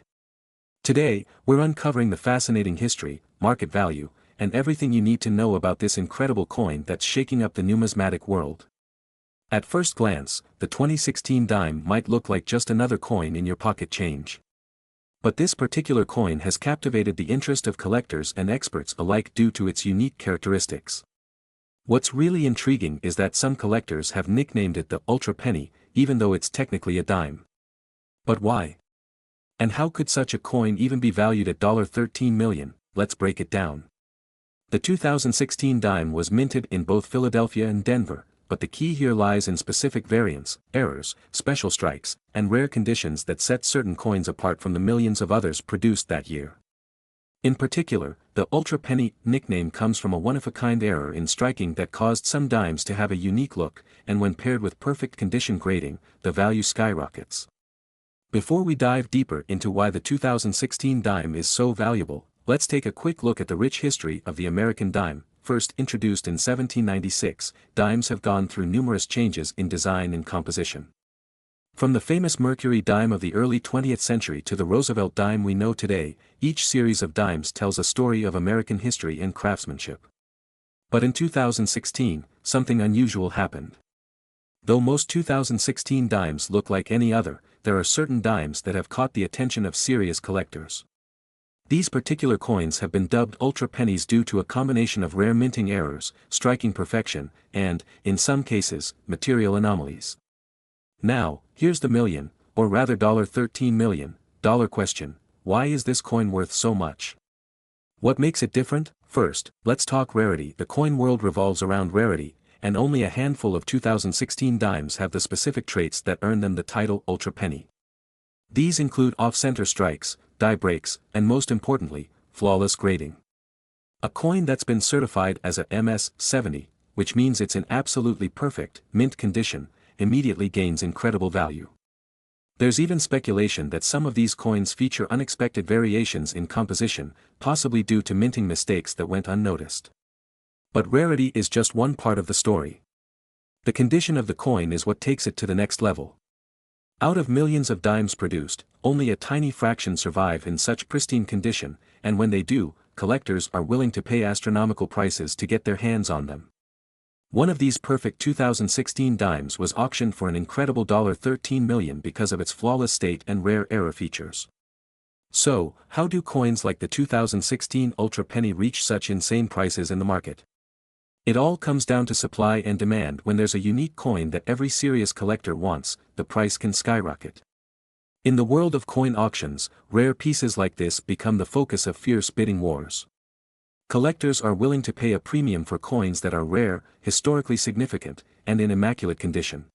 Today, we're uncovering the fascinating history, market value, and everything you need to know about this incredible coin that's shaking up the numismatic world. At first glance, the 2016 dime might look like just another coin in your pocket change. But this particular coin has captivated the interest of collectors and experts alike due to its unique characteristics. What's really intriguing is that some collectors have nicknamed it the ultra penny, even though it's technically a dime. But why? And how could such a coin even be valued at $13 million? Let's break it down. The 2016 dime was minted in both Philadelphia and Denver, but the key here lies in specific variants, errors, special strikes, and rare conditions that set certain coins apart from the millions of others produced that year. In particular, the ultra penny nickname comes from a one-of-a-kind error in striking that caused some dimes to have a unique look, and when paired with perfect condition grading, the value skyrockets. Before we dive deeper into why the 2016 dime is so valuable, let's take a quick look at the rich history of the American dime. First introduced in 1796, dimes have gone through numerous changes in design and composition. From the famous Mercury dime of the early 20th century to the Roosevelt dime we know today, each series of dimes tells a story of American history and craftsmanship. But in 2016, something unusual happened. Though most 2016 dimes look like any other, there are certain dimes that have caught the attention of serious collectors. These particular coins have been dubbed ultra pennies due to a combination of rare minting errors, striking perfection, and, in some cases, material anomalies. Now, here's the million, or rather $13 million, question: why is this coin worth so much? What makes it different? First, let's talk rarity. The coin world revolves around rarity, and only a handful of 2016 dimes have the specific traits that earn them the title ultra penny. These include off-center strikes, die breaks, and most importantly, flawless grading. A coin that's been certified as a MS-70, which means it's in absolutely perfect, mint condition, immediately gains incredible value. There's even speculation that some of these coins feature unexpected variations in composition, possibly due to minting mistakes that went unnoticed. But rarity is just one part of the story. The condition of the coin is what takes it to the next level. Out of millions of dimes produced, only a tiny fraction survive in such pristine condition, and when they do, collectors are willing to pay astronomical prices to get their hands on them. One of these perfect 2016 dimes was auctioned for an incredible $13 million because of its flawless state and rare error features. So, how do coins like the 2016 ultra penny reach such insane prices in the market? It all comes down to supply and demand. When there's a unique coin that every serious collector wants, the price can skyrocket. In the world of coin auctions, rare pieces like this become the focus of fierce bidding wars. Collectors are willing to pay a premium for coins that are rare, historically significant, and in immaculate condition.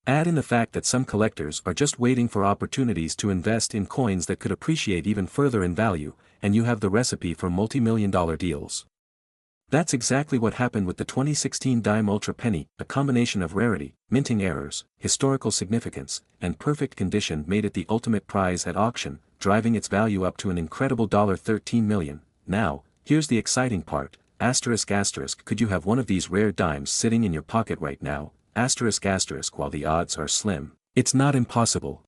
Add in the fact that some collectors are just waiting for opportunities to invest in coins that could appreciate even further in value, and you have the recipe for multi-million-dollar deals. That's exactly what happened with the 2016 dime ultra penny. A combination of rarity, minting errors, historical significance, and perfect condition made it the ultimate prize at auction, driving its value up to an incredible $13 million. Now, here's the exciting part, asterisk asterisk. Could you have one of these rare dimes sitting in your pocket right now? Asterisk asterisk. While the odds are slim, it's not impossible.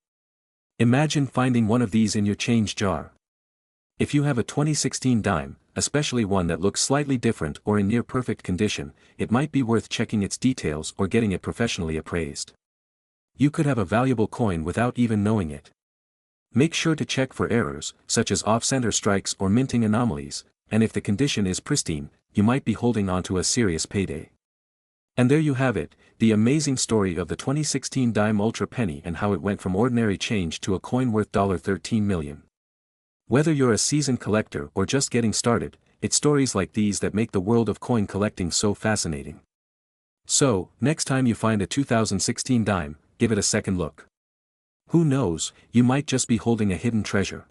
Imagine finding one of these in your change jar. If you have a 2016 dime, especially one that looks slightly different or in near perfect condition, it might be worth checking its details or getting it professionally appraised. You could have a valuable coin without even knowing it. Make sure to check for errors, such as off-center strikes or minting anomalies, and if the condition is pristine, you might be holding on to a serious payday. And there you have it, the amazing story of the 2016 dime ultra penny and how it went from ordinary change to a coin worth $13 million. Whether you're a seasoned collector or just getting started, it's stories like these that make the world of coin collecting so fascinating. So, next time you find a 2016 dime, give it a second look. Who knows, you might just be holding a hidden treasure.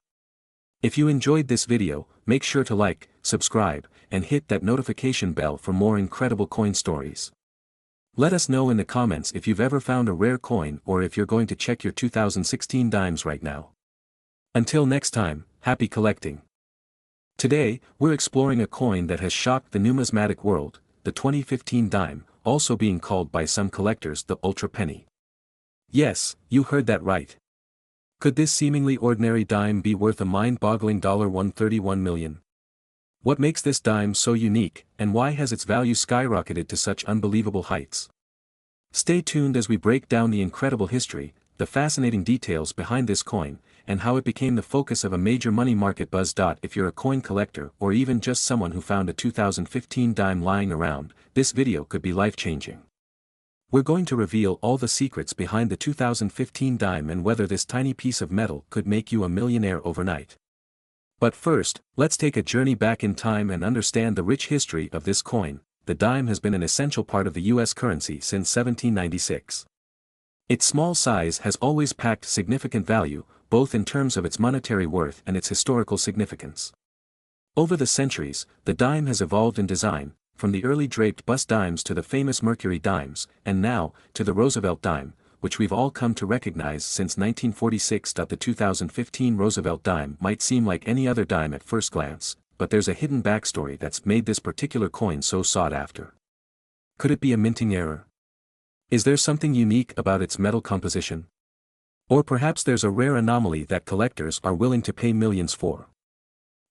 If you enjoyed this video, make sure to like, subscribe, and hit that notification bell for more incredible coin stories. Let us know in the comments if you've ever found a rare coin or if you're going to check your 2016 dimes right now. Until next time, happy collecting. Today, we're exploring a coin that has shocked the numismatic world, the 2015 dime, also being called by some collectors the ultra penny. Yes, you heard that right. Could this seemingly ordinary dime be worth a mind-boggling $131 million? What makes this dime so unique, and why has its value skyrocketed to such unbelievable heights? Stay tuned as we break down the incredible history, the fascinating details behind this coin, and how it became the focus of a major money market buzz. If you're a coin collector or even just someone who found a 2015 dime lying around, this video could be life-changing. We're going to reveal all the secrets behind the 2015 dime and whether this tiny piece of metal could make you a millionaire overnight. But first, let's take a journey back in time and understand the rich history of this coin. The dime has been an essential part of the US currency since 1796. Its small size has always packed significant value, both in terms of its monetary worth and its historical significance. Over the centuries, the dime has evolved in design, from the early draped bust dimes to the famous Mercury dimes, and now, to the Roosevelt dime, which we've all come to recognize since 1946. The 2015 Roosevelt dime might seem like any other dime at first glance, but there's a hidden backstory that's made this particular coin so sought after. Could it be a minting error? Is there something unique about its metal composition? Or perhaps there's a rare anomaly that collectors are willing to pay millions for?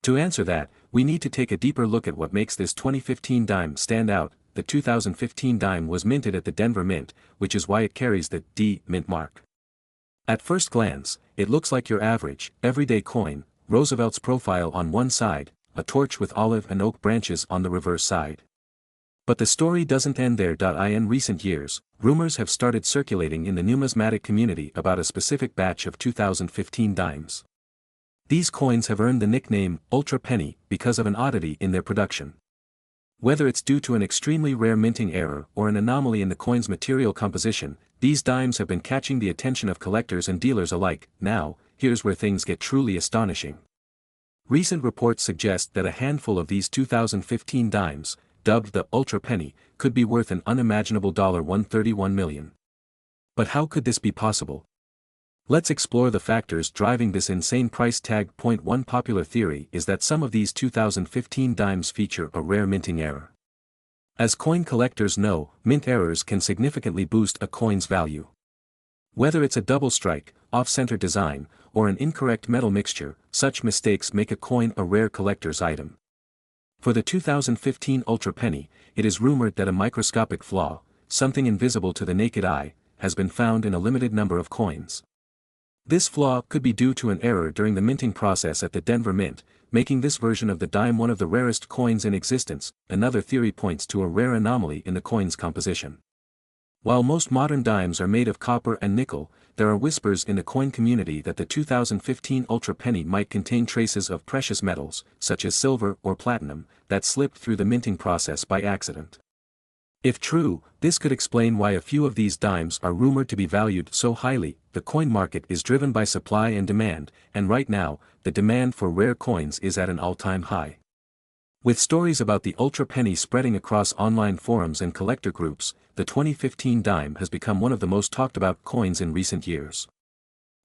To answer that, we need to take a deeper look at what makes this 2015 dime stand out. The 2015 dime was minted at the Denver Mint, which is why it carries the D Mint mark. At first glance, it looks like your average, everyday coin, Roosevelt's profile on one side, a torch with olive and oak branches on the reverse side. But the story doesn't end there. In recent years, rumors have started circulating in the numismatic community about a specific batch of 2015 dimes. These coins have earned the nickname Ultra Penny because of an oddity in their production. Whether it's due to an extremely rare minting error or an anomaly in the coin's material composition, these dimes have been catching the attention of collectors and dealers alike. Now, here's where things get truly astonishing. Recent reports suggest that a handful of these 2015 dimes, dubbed the Ultra Penny, could be worth an unimaginable $131 million. But how could this be possible? Let's explore the factors driving this insane price tag. One popular theory is that some of these 2015 dimes feature a rare minting error. As coin collectors know, mint errors can significantly boost a coin's value. Whether it's a double strike, off-center design, or an incorrect metal mixture, such mistakes make a coin a rare collector's item. For the 2015 Ultra Penny, it is rumored that a microscopic flaw, something invisible to the naked eye, has been found in a limited number of coins. This flaw could be due to an error during the minting process at the Denver Mint, making this version of the dime one of the rarest coins in existence. Another theory points to a rare anomaly in the coin's composition. While most modern dimes are made of copper and nickel, there are whispers in the coin community that the 2015 Ultra Penny might contain traces of precious metals, such as silver or platinum, that slipped through the minting process by accident. If true, this could explain why a few of these dimes are rumored to be valued so highly. The coin market is driven by supply and demand, and right now, the demand for rare coins is at an all-time high. With stories about the Ultra Penny spreading across online forums and collector groups, the 2015 dime has become one of the most talked about coins in recent years.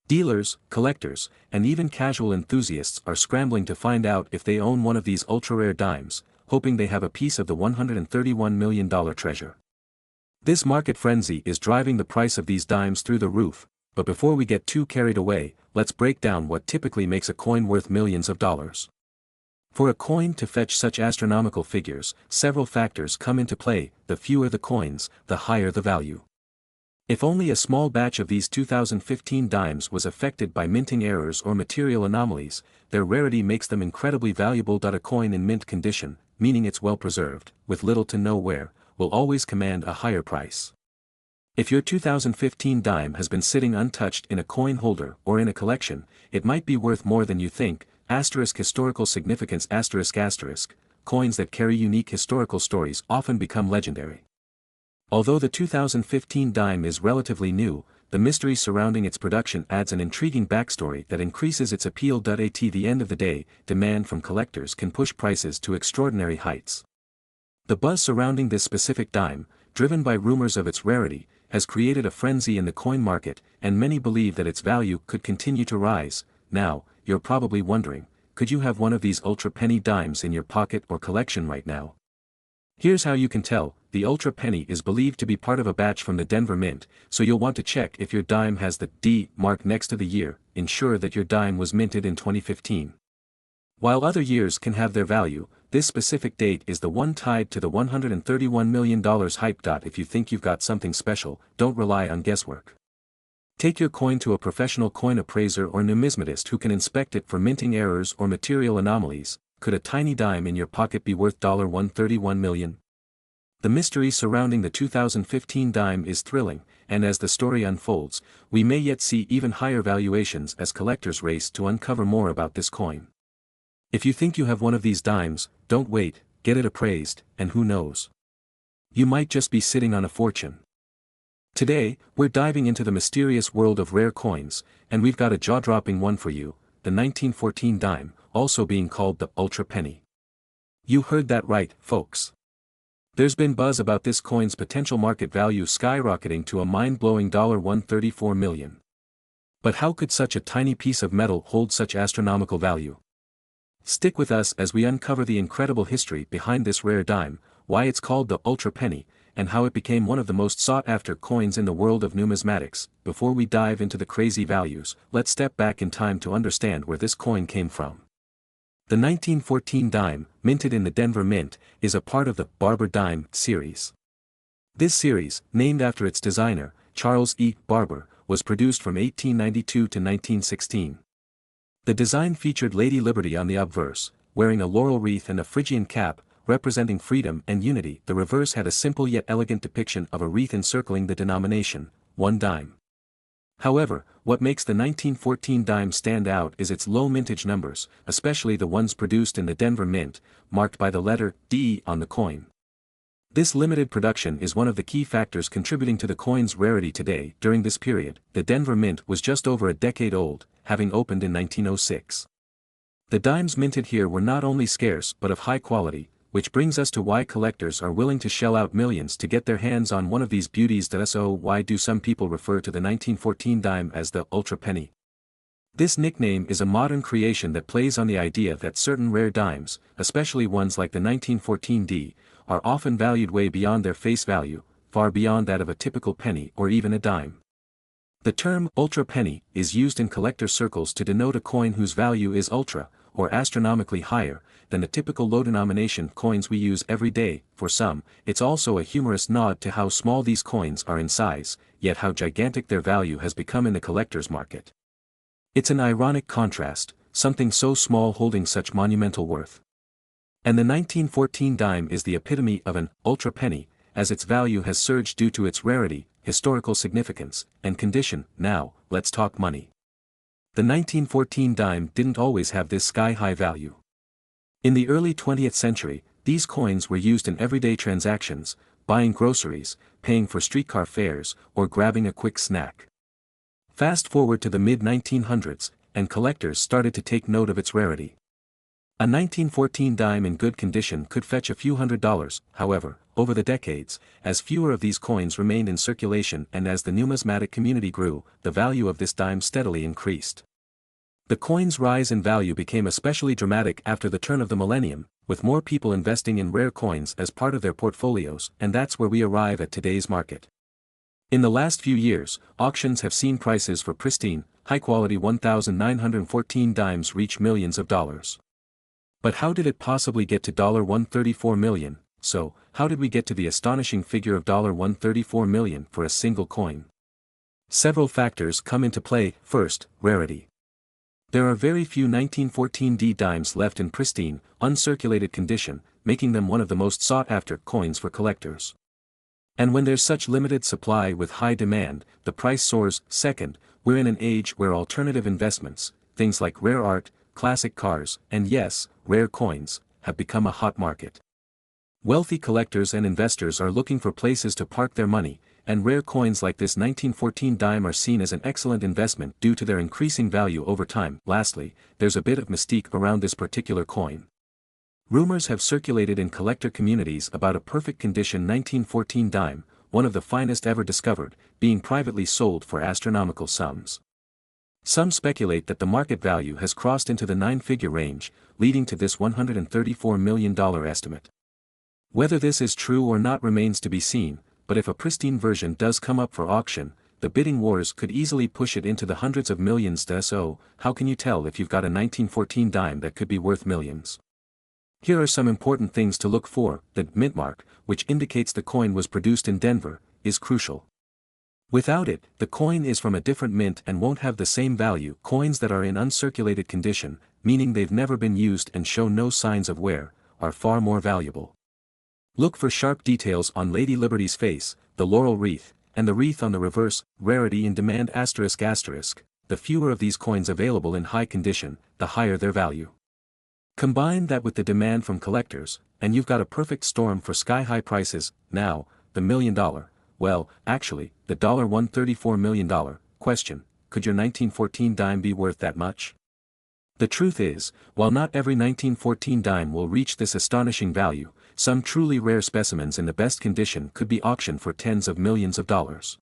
Dealers, collectors, and even casual enthusiasts are scrambling to find out if they own one of these ultra-rare dimes, hoping they have a piece of the $131 million treasure. This market frenzy is driving the price of these dimes through the roof, but before we get too carried away, let's break down what typically makes a coin worth millions of dollars. For a coin to fetch such astronomical figures, several factors come into play. The fewer the coins, the higher the value. If only a small batch of these 2015 dimes was affected by minting errors or material anomalies, their rarity makes them incredibly valuable. A coin in mint condition, meaning it's well preserved, with little to no wear, will always command a higher price. If your 2015 dime has been sitting untouched in a coin holder or in a collection, it might be worth more than you think. Historical significance. Coins that carry unique historical stories often become legendary. Although the 2015 dime is relatively new, the mystery surrounding its production adds an intriguing backstory that increases its appeal. At the end of the day, demand from collectors can push prices to extraordinary heights. The buzz surrounding this specific dime, driven by rumors of its rarity, has created a frenzy in the coin market, and many believe that its value could continue to rise. Now, you're probably wondering, could you have one of these ultra penny dimes in your pocket or collection right now? Here's how you can tell: the ultra penny is believed to be part of a batch from the Denver Mint, so you'll want to check if your dime has the D mark next to the year. Ensure that your dime was minted in 2015. While other years can have their value, this specific date is the one tied to the $131 million hype. If you think you've got something special, don't rely on guesswork. Take your coin to a professional coin appraiser or numismatist who can inspect it for minting errors or material anomalies. Could a tiny dime in your pocket be worth $131 million? The mystery surrounding the 2015 dime is thrilling, and as the story unfolds, we may yet see even higher valuations as collectors race to uncover more about this coin. If you think you have one of these dimes, don't wait, get it appraised, and who knows? You might just be sitting on a fortune. Today, we're diving into the mysterious world of rare coins, and we've got a jaw-dropping one for you: the 1914 dime, also being called the ultra penny. You heard that right, folks. There's been buzz about this coin's potential market value skyrocketing to a mind-blowing $134 million. But how could such a tiny piece of metal hold such astronomical value? Stick with us as we uncover the incredible history behind this rare dime, why it's called the ultra penny, and how it became one of the most sought-after coins in the world of numismatics. Before we dive into the crazy values, let's step back in time to understand where this coin came from. The 1914 dime, minted in the Denver Mint, is a part of the Barber dime series. This series, named after its designer, Charles E. Barber, was produced from 1892 to 1916. The design featured Lady Liberty on the obverse, wearing a laurel wreath and a Phrygian cap, representing freedom and unity. The reverse had a simple yet elegant depiction of a wreath encircling the denomination, 1 dime. However, what makes the 1914 dime stand out is its low mintage numbers, especially the ones produced in the Denver Mint, marked by the letter D on the coin. This limited production is one of the key factors contributing to the coin's rarity today. During this period, the Denver Mint was just over a decade old, having opened in 1906. The dimes minted here were not only scarce but of high quality, which brings us to why collectors are willing to shell out millions to get their hands on one of these beauties. So why do some people refer to the 1914 dime as the ultra penny? This nickname is a modern creation that plays on the idea that certain rare dimes, especially ones like the 1914 D, are often valued way beyond their face value, far beyond that of a typical penny or even a dime. The term ultra penny is used in collector circles to denote a coin whose value is ultra, or astronomically higher, than the typical low-denomination coins we use every day. For some, it's also a humorous nod to how small these coins are in size, yet how gigantic their value has become in the collector's market. It's an ironic contrast, something so small holding such monumental worth. And the 1914 dime is the epitome of an ultra penny, as its value has surged due to its rarity, historical significance, and condition. Now, let's talk money. The 1914 dime didn't always have this sky-high value. In the early 20th century, these coins were used in everyday transactions, buying groceries, paying for streetcar fares, or grabbing a quick snack. Fast forward to the mid-1900s, and collectors started to take note of its rarity. A 1914 dime in good condition could fetch a few $100s. However, over the decades, as fewer of these coins remained in circulation and as the numismatic community grew, the value of this dime steadily increased. The coin's rise in value became especially dramatic after the turn of the millennium, with more people investing in rare coins as part of their portfolios, and that's where we arrive at today's market. In the last few years, auctions have seen prices for pristine, high-quality 1914 dimes reach millions of dollars. But how did it possibly get to $134 million? So, how did we get to the astonishing figure of $134 million for a single coin? Several factors come into play. First, rarity. There are very few 1914 D dimes left in pristine, uncirculated condition, making them one of the most sought-after coins for collectors. And when there's such limited supply with high demand, the price soars. Second, we're in an age where alternative investments, things like rare art, classic cars, and yes, rare coins, have become a hot market. Wealthy collectors and investors are looking for places to park their money, and rare coins like this 1914 dime are seen as an excellent investment due to their increasing value over time. Lastly, there's a bit of mystique around this particular coin. Rumors have circulated in collector communities about a perfect condition 1914 dime, one of the finest ever discovered, being privately sold for astronomical sums. Some speculate that the market value has crossed into the nine-figure range, leading to this $134 million estimate. Whether this is true or not remains to be seen, but if a pristine version does come up for auction, the bidding wars could easily push it into the hundreds of millions. So, how can you tell if you've got a 1914 dime that could be worth millions? Here are some important things to look for. The mint mark, which indicates the coin was produced in Denver, is crucial. Without it, the coin is from a different mint and won't have the same value. Coins that are in uncirculated condition, meaning they've never been used and show no signs of wear, are far more valuable. Look for sharp details on Lady Liberty's face, the laurel wreath, and the wreath on the reverse. Rarity in demand ***. The fewer of these coins available in high condition, the higher their value. Combine that with the demand from collectors, and you've got a perfect storm for sky-high prices. Now, the $1 million, well, actually, the $134 million question: could your 1914 dime be worth that much? The truth is, while not every 1914 dime will reach this astonishing value, some truly rare specimens in the best condition could be auctioned for tens of millions of dollars.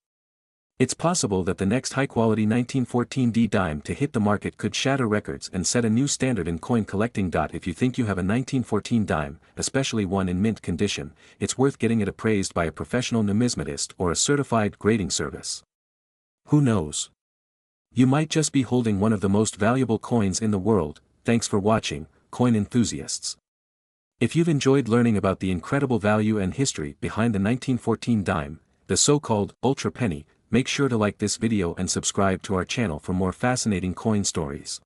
It's possible that the next high-quality 1914D dime to hit the market could shatter records and set a new standard in coin collecting. If you think you have a 1914 dime, especially one in mint condition, it's worth getting it appraised by a professional numismatist or a certified grading service. Who knows? You might just be holding one of the most valuable coins in the world. Thanks for watching, coin enthusiasts. If you've enjoyed learning about the incredible value and history behind the 1914 dime, the so-called ultra penny, make sure to like this video and subscribe to our channel for more fascinating coin stories.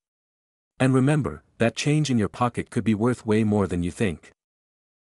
And remember, that change in your pocket could be worth way more than you think.